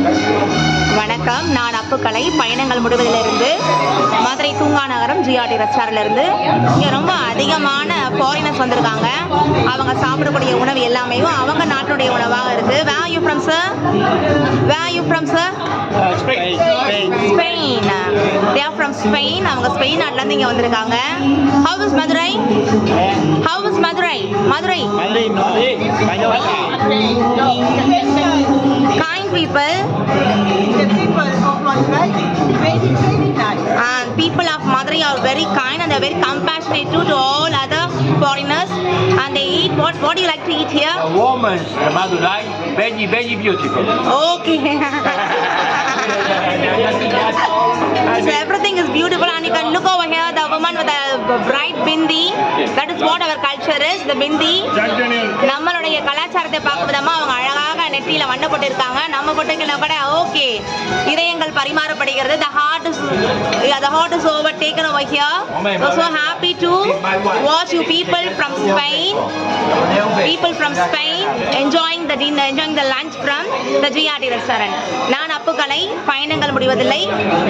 வணக்கம், நான் அப்புக்கலை. பயணங்கள் முடிவதிலிருந்து மதுரை தூங்கா நகரம் ஜிஆர்டி ரெஸ்டாரண்ட்லேருந்து. இங்கே ரொம்ப அதிகமான ஃபாரினர்ஸ் வந்திருக்காங்க. அவங்க சாப்பிடக்கூடிய உணவு எல்லாமே அவங்க நாட்டுடைய உணவாக இருக்குது. Where are you from, sir? Where are you from, sir? Spain. They are from Spain. அவங்க ஸ்பெயின் நாட்டிலேருந்து இங்கே வந்திருக்காங்க. How is Madurai? How is Madurai? Madurai. Kind people. And people of Madurai are very kind and they are very compassionate to all other foreigners. And they eat what do you like to eat here? Women, Madurai, very beautiful. Okay. So everything is beautiful, and you can look over here, the woman with a bright bindi. That is what our culture is, the bindi. நம்மளுடைய கலாச்சாரத்தை பார்க்கும் விதமா அவங்க அழகாக நெற்றியில வண்ண போட்டிருக்காங்க. நம்ம போட்டுக்கல கூட ஓகே. இதயங்கள் பரிமாறப்படுகிறது. The heart is overtaken over here. So happy to watch you people from Spain. People from Spain enjoying the dinner, enjoying the lunch from the GRT restaurant. நான் அப்புக்கலை. பயணங்கள் முடிவதில்லை.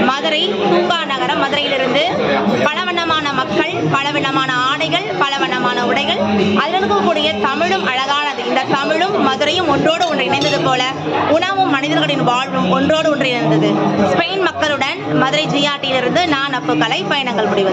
மதுரை தூங்கா நகரம். மதுரையிலிருந்து பலவண்ணமான மக்கள், பலவண்ணமான ஆடைகள், பலவண்ணமான உடைகள், அதில் இருக்கக்கூடிய தமிழும் அழகானது. இந்த தமிழும் மதுரையும் ஒன்றோடு ஒன்று இணைந்தது போல உணவும் மனிதர்களின் வாழ்வும் ஒன்றோடு ஒன்று இணைந்தது. ஸ்பெயின் மக்களுடன் மதுரை ஜிஆர்டியிலிருந்து நான் அப்புக்கலை. பயணங்கள் முடிவது.